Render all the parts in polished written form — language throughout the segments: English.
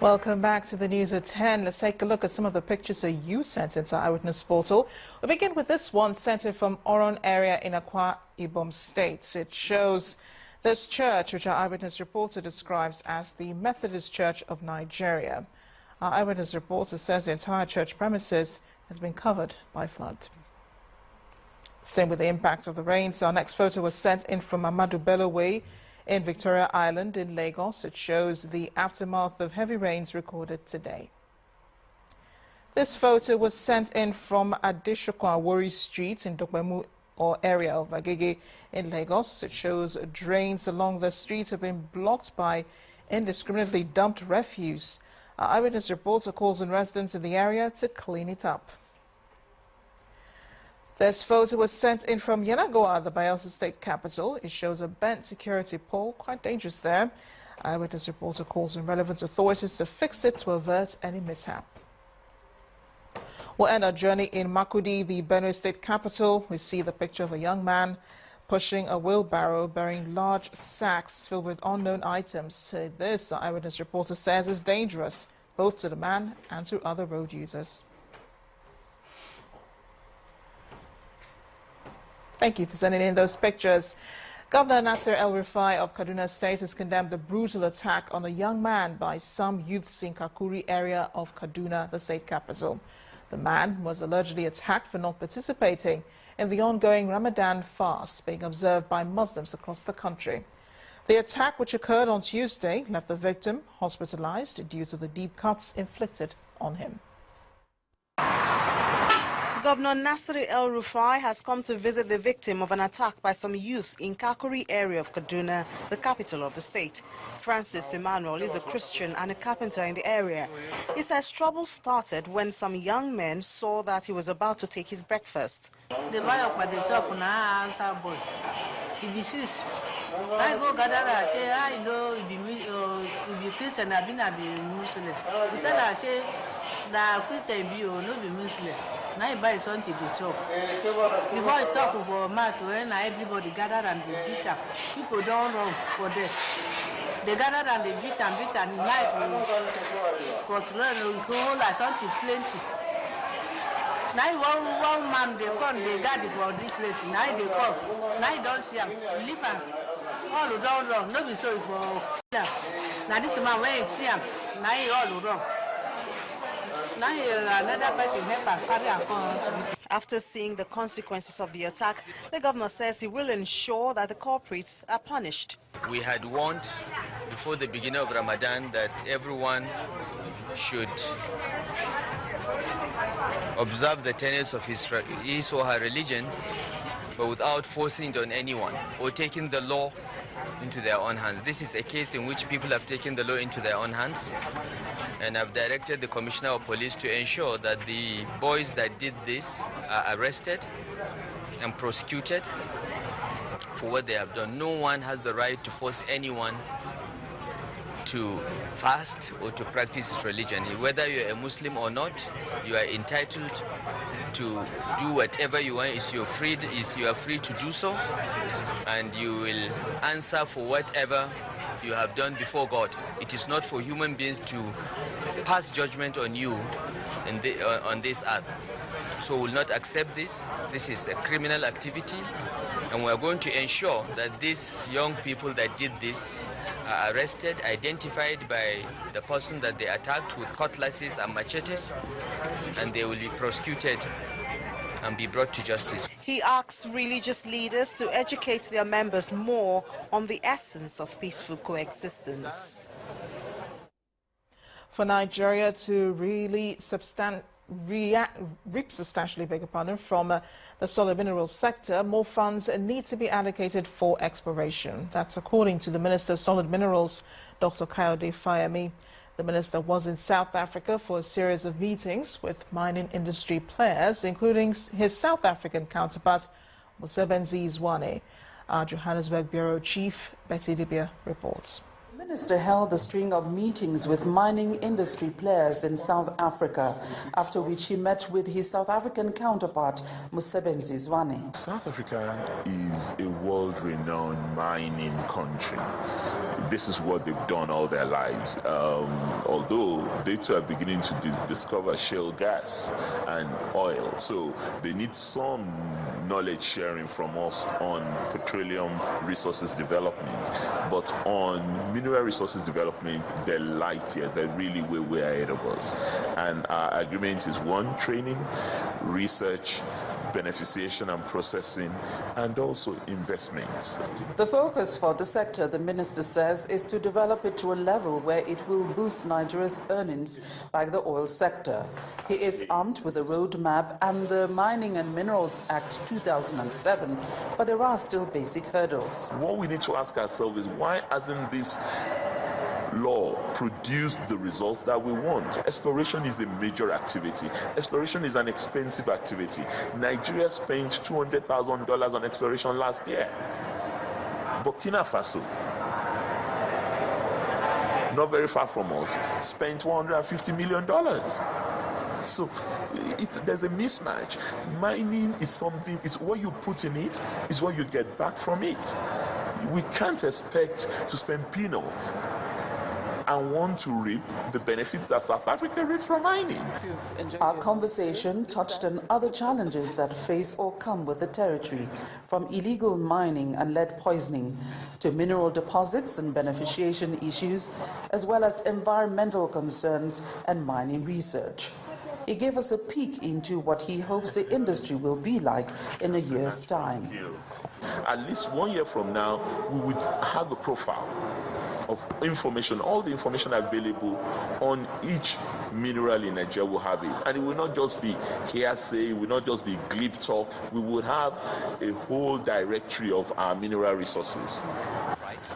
Welcome back to the news at 10. Let's take a look at some of the pictures that you sent into our Eyewitness portal. We begin with this one sent in from Oron area in Akwa Ibom State. It shows this church, which our Eyewitness reporter describes as the Methodist Church of Nigeria. Our Eyewitness reporter says the entire church premises has been covered by flood. Same with the impact of the rains. Our next photo was sent in from Amadu Bello Way in Victoria Island in Lagos. It shows the aftermath of heavy rains recorded today. This photo was sent in from Adeshokwa Awori Street in Dokbemu or area of Agege in Lagos. It shows drains along the street have been blocked by indiscriminately dumped refuse. Our Eyewitness reporter calls on residents in the area to clean it up. This photo was sent in from Yenagoa, the Bayelsa state capital. It shows a bent security pole, quite dangerous there. Eyewitness reporter calls on relevant authorities to fix it to avert any mishap. We'll end our journey in Makurdi, the Benue state capital. We see the picture of a young man pushing a wheelbarrow bearing large sacks filled with unknown items. This, our Eyewitness reporter says, is dangerous, both to the man and to other road users. Thank you for sending in those pictures. Governor Nasir El-Rufai of Kaduna State has condemned the brutal attack on a young man by some youths in Kakuri area of Kaduna, the state capital. The man was allegedly attacked for not participating in the ongoing Ramadan fast being observed by Muslims across the country. The attack, which occurred on Tuesday, left the victim hospitalized due to the deep cuts inflicted on him. Governor Nasir El-Rufai has come to visit the victim of an attack by some youths in Kakuri area of Kaduna, the capital of the state. Francis Emmanuel is a Christian and a carpenter in the area. He says trouble started when some young men saw that he was about to take his breakfast. The boy up at the top now answer boy. He deceased. I go gather and say, I know if you Christian, I've been at the Muslim. He tell her, say, that Christian be or no be Muslim. Now he buy something to chop. Before he talk about math, when everybody gather and they beat them, people don't run for that. They gather and they beat and knife because learn whole like something plenty. Now one man they come, they got it for this place. Now they come. Now you don't see him. Leave him. All don't run. No be sorry for them. Now this man when you see him, now he all wrong. After seeing the consequences of the attack, the governor says he will ensure that the culprits are punished. We had warned before the beginning of Ramadan that everyone should observe the tenets of his or her religion, but without forcing it on anyone or taking the law into their own hands. This is a case in which people have taken the law into their own hands, and I've directed the Commissioner of Police to ensure that the boys that did this are arrested and prosecuted for what they have done. No one has the right to force anyone to fast or to practice religion. Whether you're a Muslim or not, you are entitled to do whatever you want. You are free to do so, and you will answer for whatever you have done before God. It is not for human beings to pass judgment on you on this earth. So we will not accept this. This is a criminal activity, and we are going to ensure that these young people that did this are arrested, identified by the person that they attacked with cutlasses and machetes, and they will be prosecuted and be brought to justice. He asks religious leaders to educate their members more on the essence of peaceful coexistence. For Nigeria to really reap substantially from the solid minerals sector, more funds need to be allocated for exploration. That's according to the Minister of Solid Minerals, Dr. Kayode Fayemi. The minister was in South Africa for a series of meetings with mining industry players, including his South African counterpart, Mosebenzi Zwane. Our Johannesburg Bureau Chief, Betty Libya, reports. The minister held a string of meetings with mining industry players in South Africa, after which he met with his South African counterpart, Mosebenzi Zwane. South Africa is a world-renowned mining country. This is what they've done all their lives. Although they too are beginning to discover shale gas and oil, so they need some knowledge sharing from us on petroleum resources development. But on mineral resources development, they're light years. They're really way ahead of us. And our agreement is one, training, research, beneficiation and processing, and also investments. The focus for the sector, the minister says, is to develop it to a level where it will boost Nigeria's earnings like the oil sector. He is armed with a roadmap and the Mining and Minerals Act 2007, but there are still basic hurdles. What we need to ask ourselves is, why hasn't this law produced the results that we want? Exploration is a major activity. Exploration is an expensive activity. Nigeria spent $200,000 on exploration last year. Burkina Faso, not very far from us, spent $150 million. So there's a mismatch. Mining is something, it's what you put in it, is what you get back from it. We can't expect to spend peanuts and want to reap the benefits that South Africa reap from mining. Our conversation touched on other challenges that face or come with the territory, from illegal mining and lead poisoning to mineral deposits and beneficiation issues, as well as environmental concerns and mining research. He gave us a peek into what he hopes the industry will be like in a year's time. At least 1 year from now, we would have a profile of information, all the information available on each mineral in Nigeria will have it. And it will not just be hearsay, it will not just be glib talk. We will have a whole directory of our mineral resources.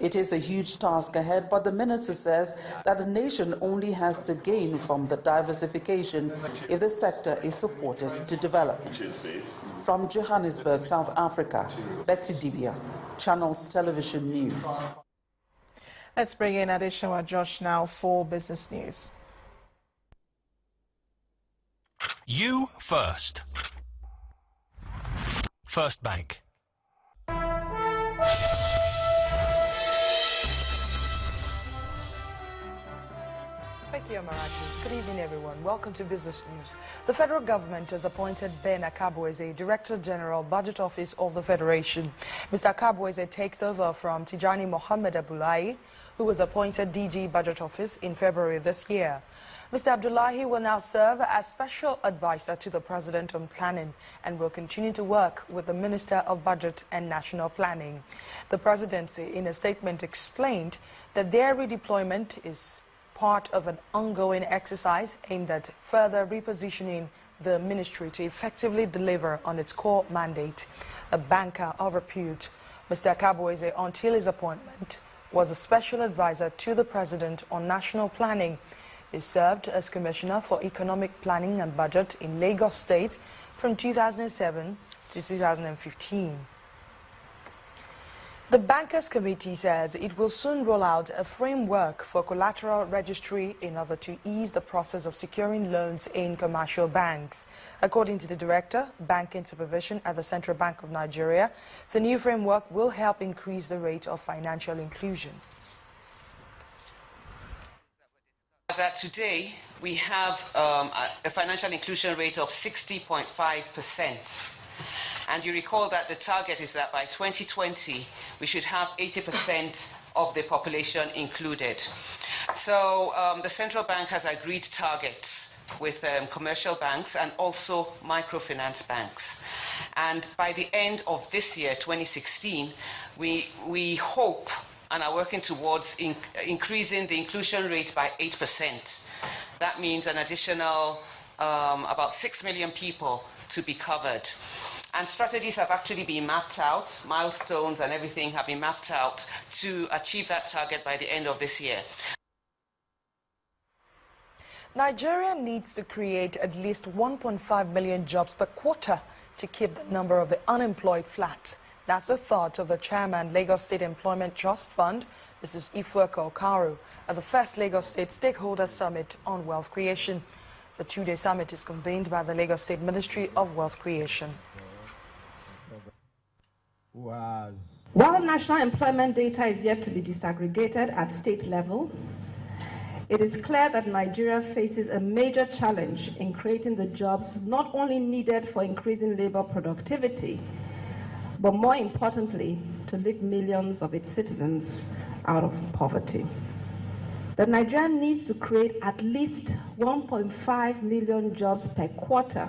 It is a huge task ahead, but the minister says that the nation only has to gain from the diversification if the sector is supported to develop. From Johannesburg, South Africa, Betty Dibia, Channels Television News. Let's bring in Adeshawa Josh now for business news. You first. First Bank. Thank you, Amarachi. Good evening, everyone. Welcome to Business News. The federal government has appointed Ben Akabueze, Director General, Budget Office of the Federation. Mr. Akabueze takes over from Tijani Mohammed Abdullahi, who was appointed DG Budget Office in February this year. Mr. Abdullahi will now serve as Special Advisor to the President on Planning and will continue to work with the Minister of Budget and National Planning. The Presidency, in a statement, explained that their redeployment is part of an ongoing exercise aimed at further repositioning the ministry to effectively deliver on its core mandate. A banker of repute, Mr. Akabueze, until his appointment, was a special advisor to the President on National Planning. He served as Commissioner for Economic Planning and Budget in Lagos State from 2007 to 2015. The Bankers Committee says it will soon roll out a framework for collateral registry in order to ease the process of securing loans in commercial banks. According to the Director, Banking Supervision at the Central Bank of Nigeria, the new framework will help increase the rate of financial inclusion. As at today, we have a financial inclusion rate of 60.5%. And you recall that the target is that by 2020, we should have 80% of the population included. So the central bank has agreed targets with commercial banks and also microfinance banks. And by the end of this year, 2016, we hope and are working towards increasing the inclusion rate by 8%. That means an additional about 6 million people to be covered. And strategies have actually been mapped out, milestones and everything have been mapped out to achieve that target by the end of this year. Nigeria needs to create at least 1.5 million jobs per quarter to keep the number of the unemployed flat. That's the thought of the chairman, Lagos State Employment Trust Fund, Mrs. Ifueka Okaru, at the first Lagos State Stakeholder Summit on Wealth Creation. The two-day summit is convened by the Lagos State Ministry of Wealth Creation. While national employment data is yet to be disaggregated at state level, it is clear that Nigeria faces a major challenge in creating the jobs not only needed for increasing labor productivity, but more importantly, to lift millions of its citizens out of poverty. The Nigeria needs to create at least 1.5 million jobs per quarter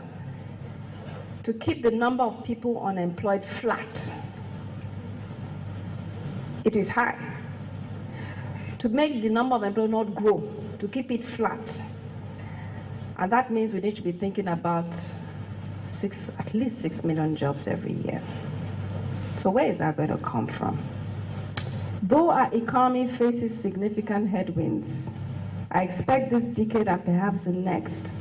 to keep the number of people unemployed flat. It is high. To make the number of employees not grow, to keep it flat. And that means we need to be thinking about at least 6 million jobs every year. So where is that going to come from? Though our economy faces significant headwinds, I expect this decade and perhaps the next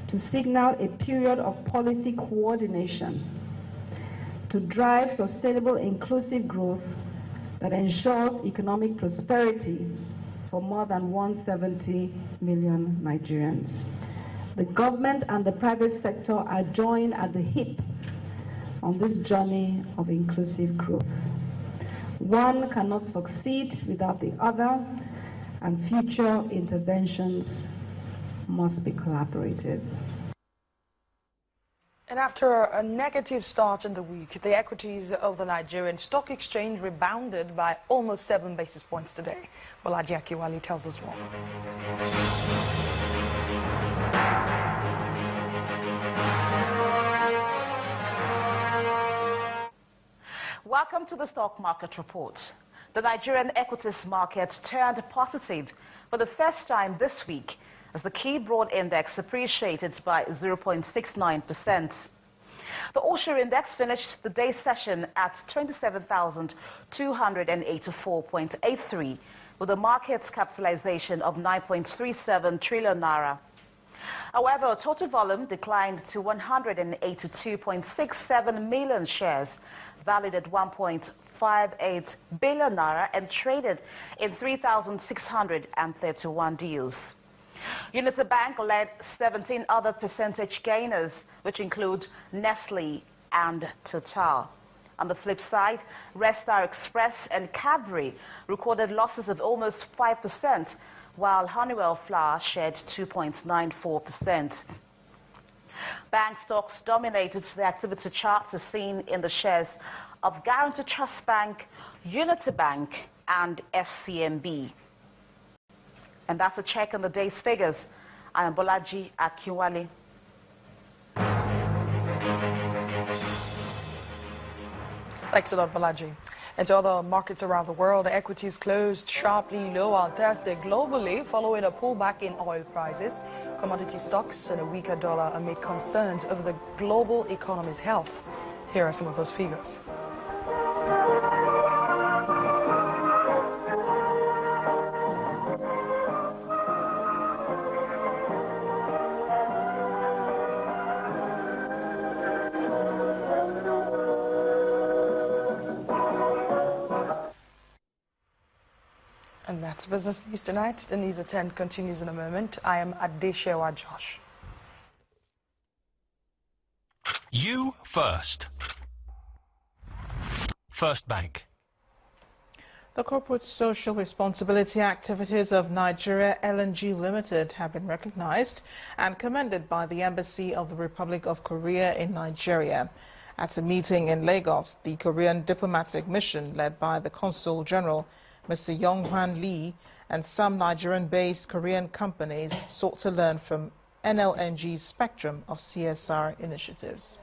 to signal a period of policy coordination to drive sustainable inclusive growth that ensures economic prosperity for more than 170 million Nigerians. The government and the private sector are joined at the hip on this journey of inclusive growth. One cannot succeed without the other, and future interventions must be collaborative. And after a negative start in the week, the equities of the Nigerian Stock Exchange rebounded by almost 7 basis points today. Bolaji Akiwale tells us more. Welcome to the Stock Market Report. The Nigerian equities market turned positive for the first time this week as the key broad index appreciated by 0.69%. The All-Share Index finished the day's session at 27,284.83 with a market capitalization of 9.37 trillion naira. However, total volume declined to 182.67 million shares, valued at 1.58 billion naira and traded in 3,631 deals. Unity Bank led 17 other percentage gainers, which include Nestle and Total. On the flip side, Red Star Express and Cadbury recorded losses of almost 5%, while Honeywell Flour shared 2.94%. Bank stocks dominated the activity charts as seen in the shares of Guaranty Trust Bank, Unity Bank, and FCMB. And that's a check on the day's figures. I am Bolaji Akiwale. Thanks a lot, Balaji. And to other markets around the world, the equities closed sharply lower on Thursday globally following a pullback in oil prices, commodity stocks, and a weaker dollar amid concerns over the global economy's health. Here are some of those figures. And that's Business News tonight. The News at 10 continues in a moment. I am Adeshewa Josh. You first. First Bank. The corporate social responsibility activities of Nigeria LNG Limited have been recognized and commended by the Embassy of the Republic of Korea in Nigeria. At a meeting in Lagos, the Korean diplomatic mission led by the Consul General, Mr. Yong-Hwan Lee, and some Nigerian-based Korean companies sought to learn from NLNG's spectrum of CSR initiatives.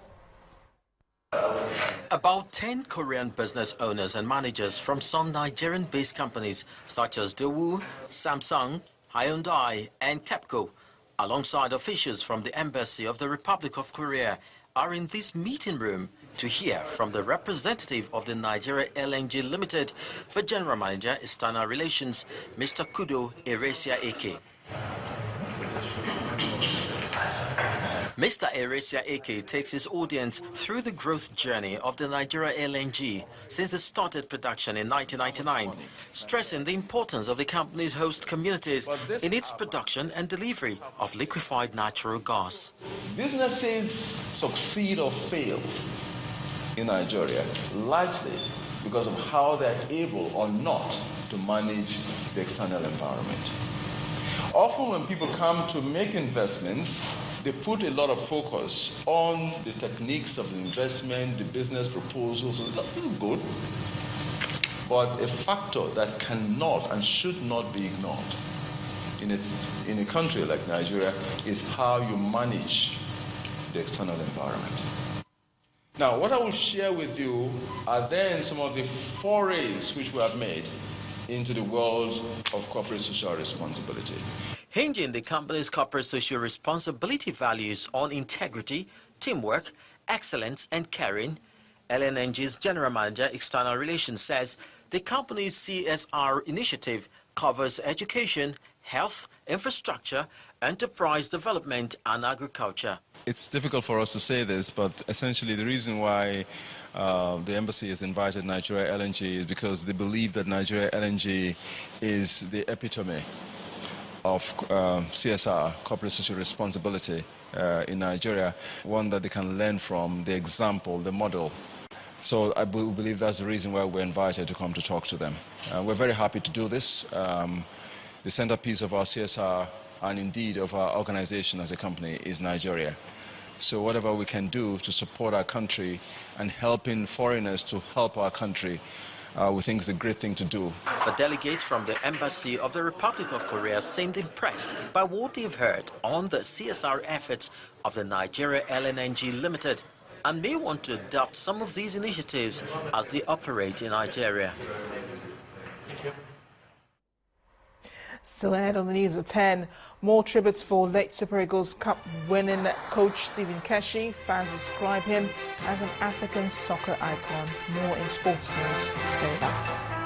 About 10 Korean business owners and managers from some Nigerian-based companies such as Daewoo, Samsung, Hyundai, and KEPCO, alongside officials from the Embassy of the Republic of Korea, are in this meeting room to hear from the representative of the Nigeria LNG Limited for General Manager External Relations, Mr. Kudo Eresia Eke. Mr. Eresia Eke takes his audience through the growth journey of the Nigeria LNG since it started production in 1999, stressing the importance of the company's host communities in its production and delivery of liquefied natural gas. Businesses succeed or fail in Nigeria largely because of how they're able or not to manage the external environment. Often when people come to make investments, they put a lot of focus on the techniques of the investment, the business proposals. This is good, but a factor that cannot and should not be ignored in a country like Nigeria is how you manage the external environment. Now, what I will share with you are then some of the forays which we have made into the world of corporate social responsibility. Hinging the company's corporate social responsibility values on integrity, teamwork, excellence and caring, LNG's General Manager, External Relations, says the company's CSR initiative covers education, health, infrastructure, enterprise development and agriculture. It's difficult for us to say this, but essentially the reason why the embassy has invited Nigeria LNG is because they believe that Nigeria LNG is the epitome of CSR, corporate social responsibility in Nigeria, one that they can learn from, the example, the model. So I believe that's the reason why we're invited to come to talk to them. We're very happy to do this. The centerpiece of our CSR and indeed of our organization as a company is Nigeria. So whatever we can do to support our country and helping foreigners to help our country, we think is a great thing to do. The delegates from the Embassy of the Republic of Korea seemed impressed by what they've heard on the CSR efforts of the Nigeria LNG Limited and may want to adopt some of these initiatives as they operate in Nigeria. Still ahead on the news at 10, more tributes for late Super Eagles Cup winning coach Stephen Keshi. Fans describe him as an African soccer icon. More in sports news. Stay with us.